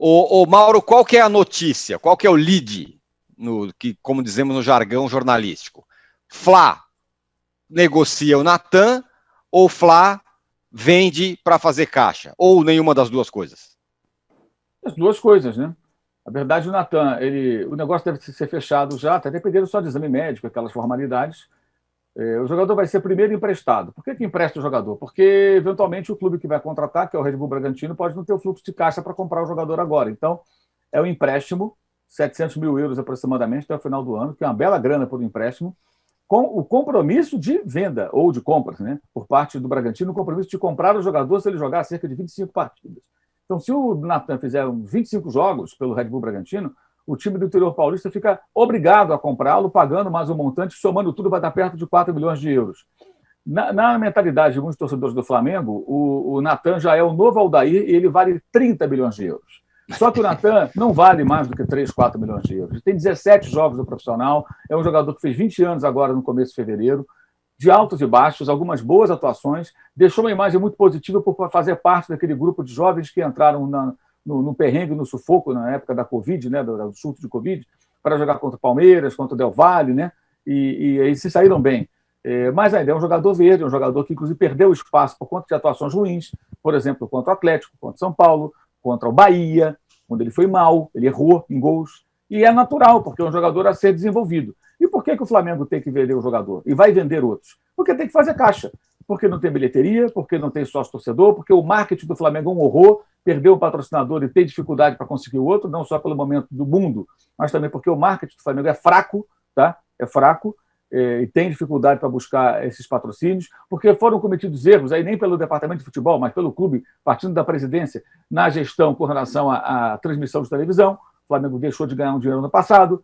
Ô, Mauro, qual que é a notícia? Qual que é o lead, como dizemos no jargão jornalístico? Fla negocia o Natan ou Fla vende para fazer caixa? Ou nenhuma das duas coisas? As duas coisas, né? Na verdade, o Natan, o negócio deve ser fechado já, até dependendo só de exame médico, aquelas formalidades. O jogador vai ser primeiro emprestado. Por que empresta o jogador? Porque, eventualmente, o clube que vai contratar, que é o Red Bull Bragantino, pode não ter o fluxo de caixa para comprar o jogador agora. Então, é um empréstimo, 700 mil euros aproximadamente, até o final do ano, que é uma bela grana por empréstimo, com o compromisso de venda ou de compra, né? Por parte do Bragantino, o compromisso de comprar o jogador se ele jogar cerca de 25 partidas. Então, se o Natan fizer uns 25 jogos pelo Red Bull Bragantino, o time do interior paulista fica obrigado a comprá-lo, pagando mais um montante, somando tudo, vai dar perto de 4 milhões de euros. Na mentalidade de muitos torcedores do Flamengo, o Natan já é o novo Aldair e ele vale 30 milhões de euros. Só que o Natan não vale mais do que 3, 4 milhões de euros. Ele tem 17 jogos no profissional, é um jogador que fez 20 anos agora no começo de fevereiro, de altos e baixos, algumas boas atuações, deixou uma imagem muito positiva por fazer parte daquele grupo de jovens que entraram no perrengue, no sufoco, na época da Covid, né, do surto de Covid, para jogar contra o Palmeiras, contra o Del Valle, né, e aí se saíram bem. Mas ainda é um jogador verde, um jogador que, inclusive, perdeu espaço por conta de atuações ruins, por exemplo, contra o Atlético, contra o São Paulo, contra o Bahia, quando ele foi mal, ele errou em gols, e é natural, porque é um jogador a ser desenvolvido. E por que o Flamengo tem que vender o jogador? E vai vender outros? Porque tem que fazer caixa. Porque não tem bilheteria, porque não tem sócio-torcedor, porque o marketing do Flamengo é um horror, perdeu um patrocinador e tem dificuldade para conseguir o outro, não só pelo momento do mundo, mas também porque o marketing do Flamengo é fraco, tá? É fraco, e tem dificuldade para buscar esses patrocínios, porque foram cometidos erros, aí nem pelo departamento de futebol, mas pelo clube, partindo da presidência, na gestão com relação à transmissão de televisão. O Flamengo deixou de ganhar um dinheiro no passado,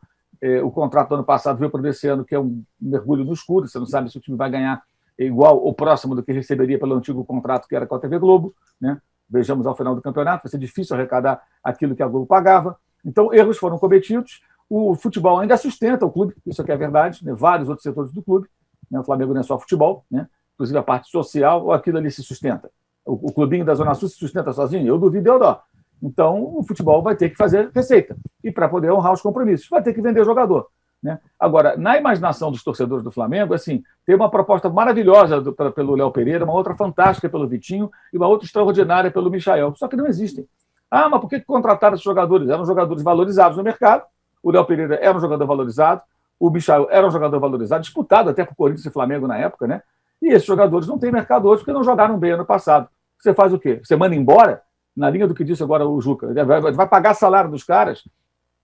o contrato do ano passado veio para esse ano, que é um mergulho no escuro, você não sabe se o time vai ganhar igual ou próximo do que receberia pelo antigo contrato que era com a TV Globo, né? Vejamos ao final do campeonato, vai ser difícil arrecadar aquilo que a Globo pagava. Então, erros foram cometidos. O futebol ainda sustenta o clube, isso aqui é verdade, né? Vários outros setores do clube, né? O Flamengo não é só futebol, né? Inclusive a parte social, ou aquilo ali se sustenta. O clubinho da Zona Sul se sustenta sozinho? Eu duvido, eu dó. Então, o futebol vai ter que fazer receita. E para poder honrar os compromissos, vai ter que vender jogador. Né? Agora, na imaginação dos torcedores do Flamengo, assim, tem uma proposta maravilhosa pelo Léo Pereira, uma outra fantástica pelo Vitinho e uma outra extraordinária pelo Michael. Só que não existem. Ah, mas por que contrataram esses jogadores? Eram jogadores valorizados no mercado. O Léo Pereira era um jogador valorizado, o Michael era um jogador valorizado, disputado até por Corinthians e Flamengo na época, né? E esses jogadores não têm mercado hoje porque não jogaram bem ano passado. Você faz o quê? Você manda embora? Na linha do que disse agora o Juca, vai pagar salário dos caras?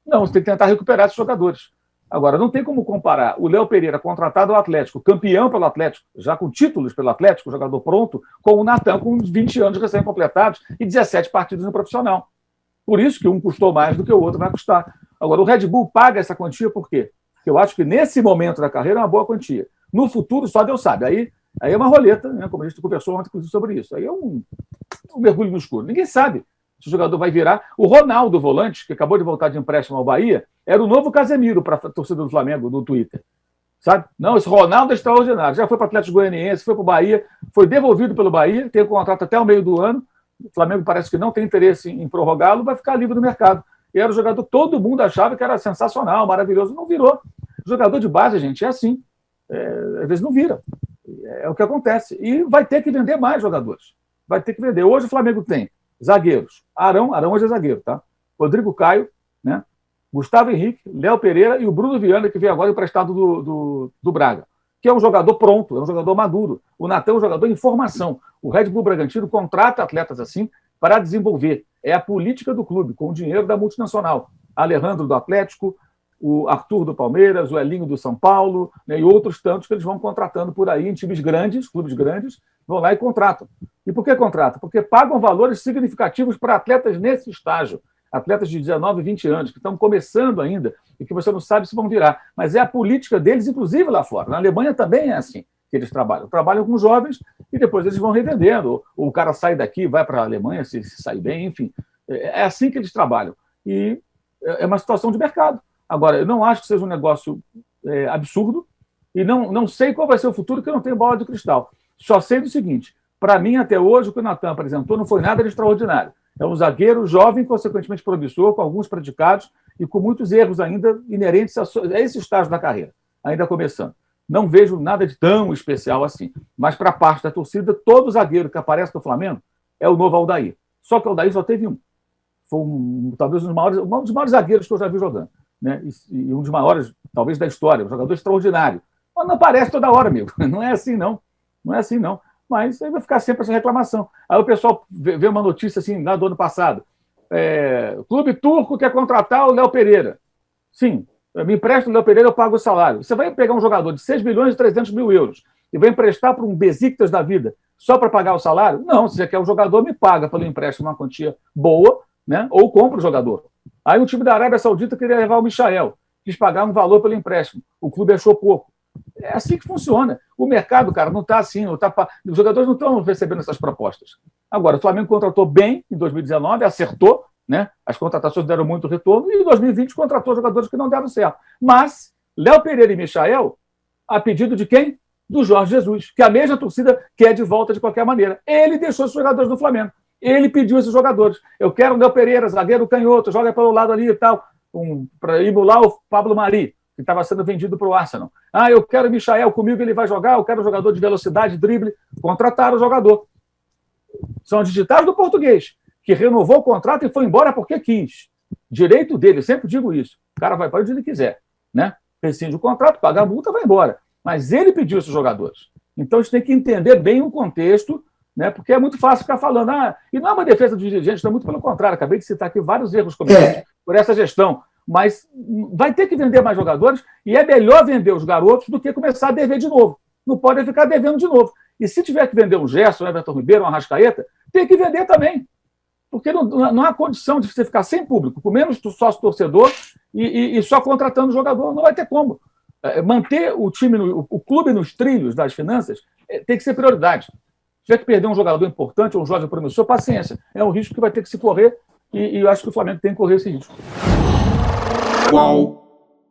Não, você tem que tentar recuperar esses jogadores. Agora, não tem como comparar o Léo Pereira contratado ao Atlético, campeão pelo Atlético, já com títulos pelo Atlético, jogador pronto, com o Natan com 20 anos recém-completados e 17 partidas no profissional. Por isso que um custou mais do que o outro vai custar. Agora, o Red Bull paga essa quantia por quê? Porque eu acho que nesse momento da carreira é uma boa quantia. No futuro, só Deus sabe. Aí é uma roleta, né? Como a gente conversou ontem sobre isso. Aí é um mergulho no escuro. Ninguém sabe se o jogador vai virar. O Ronaldo Volante, que acabou de voltar de empréstimo ao Bahia, era o novo Casemiro para a torcida do Flamengo no Twitter. Sabe? Não, esse Ronaldo é extraordinário. Já foi para o Atlético Goianiense, foi para o Bahia, foi devolvido pelo Bahia, tem um contrato até o meio do ano. O Flamengo parece que não tem interesse em prorrogá-lo, vai ficar livre no mercado. E era o jogador, todo mundo achava que era sensacional, maravilhoso. Não virou. Jogador de base, gente, é assim. Às vezes não vira. É o que acontece. E vai ter que vender mais jogadores. Vai ter que vender. Hoje o Flamengo tem zagueiros. Arão hoje é zagueiro, tá? Rodrigo Caio, né? Gustavo Henrique, Léo Pereira e o Bruno Viana, que veio agora emprestado do Braga, que é um jogador pronto, é um jogador maduro. O Natan é um jogador em formação. O Red Bull Bragantino contrata atletas assim para desenvolver. É a política do clube, com o dinheiro da multinacional. Alejandro do Atlético, o Arthur do Palmeiras, o Elinho do São Paulo, né, e outros tantos que eles vão contratando por aí em times grandes, clubes grandes, vão lá e contratam. E por que contratam? Porque pagam valores significativos para atletas nesse estágio. Atletas de 19, 20 anos, que estão começando ainda e que você não sabe se vão virar. Mas é a política deles, inclusive lá fora. Na Alemanha também é assim que eles trabalham. Trabalham com jovens e depois eles vão revendendo. Ou o cara sai daqui, vai para a Alemanha, se sair bem, enfim. É assim que eles trabalham. E é uma situação de mercado. Agora, eu não acho que seja um negócio absurdo e não sei qual vai ser o futuro, porque eu não tenho bola de cristal. Só sei do seguinte, Para mim, até hoje, o que o Natan apresentou não foi nada de extraordinário. É um zagueiro jovem, consequentemente promissor, com alguns predicados e com muitos erros ainda inerentes a esse estágio da carreira, ainda começando. Não vejo nada de tão especial assim. Mas, para a parte da torcida, todo zagueiro que aparece no Flamengo é o novo Aldair. Só que o Aldair só teve um. Foi talvez um dos maiores zagueiros que eu já vi jogando. Né? E um dos maiores, talvez, da história. Um jogador extraordinário. Mas não aparece toda hora, amigo. Não é assim, não. Não é assim, não. Mas aí vai ficar sempre essa reclamação. Aí o pessoal vê uma notícia assim, lá do ano passado. Clube turco quer contratar o Léo Pereira. Sim, me empresta o Léo Pereira, eu pago o salário. Você vai pegar um jogador de 6 milhões e 300 mil euros e vai emprestar para um Besiktas da vida só para pagar o salário? Não, se você quer o jogador, me paga pelo empréstimo uma quantia boa, né? Ou compra o jogador. Aí o time da Arábia Saudita queria levar o Michael, quis pagar um valor pelo empréstimo. O clube achou pouco. É assim que funciona. O mercado, cara, não está assim. Os jogadores não estão recebendo essas propostas. Agora, o Flamengo contratou bem em 2019, acertou, né? As contratações deram muito retorno, e em 2020 contratou jogadores que não deram certo. Mas Léo Pereira e Michael, a pedido de quem? Do Jorge Jesus, que a mesma torcida quer de volta de qualquer maneira. Ele deixou os jogadores do Flamengo. Ele pediu esses jogadores. Eu quero o Léo Pereira, zagueiro canhoto, joga pelo lado ali e tal, para emular o Pablo Mari, que estava sendo vendido para o Arsenal. Eu quero o Michael, comigo ele vai jogar, eu quero um jogador de velocidade, drible. Contrataram o jogador. São os digitais do português, que renovou o contrato e foi embora porque quis. Direito dele, sempre digo isso. O cara vai para onde ele quiser, né? Rescinde o contrato, paga a multa, vai embora. Mas ele pediu esses jogadores. Então a gente tem que entender bem o contexto, né? Porque é muito fácil ficar falando, e não é uma defesa dos dirigentes, não, muito pelo contrário. Acabei de citar aqui vários erros cometidos por essa gestão. Mas vai ter que vender mais jogadores e é melhor vender os garotos do que começar a dever de novo. Não pode ficar devendo de novo. E se tiver que vender um Gerson, um Everton Ribeiro, um Arrascaeta, tem que vender também. Porque não há condição de você ficar sem público, com menos sócio-torcedor e só contratando jogador. Não vai ter como. Manter o time, o clube nos trilhos das finanças tem que ser prioridade. Se tiver que perder um jogador importante ou um jovem promissor, paciência. É um risco que vai ter que se correr e eu acho que o Flamengo tem que correr esse risco. Qual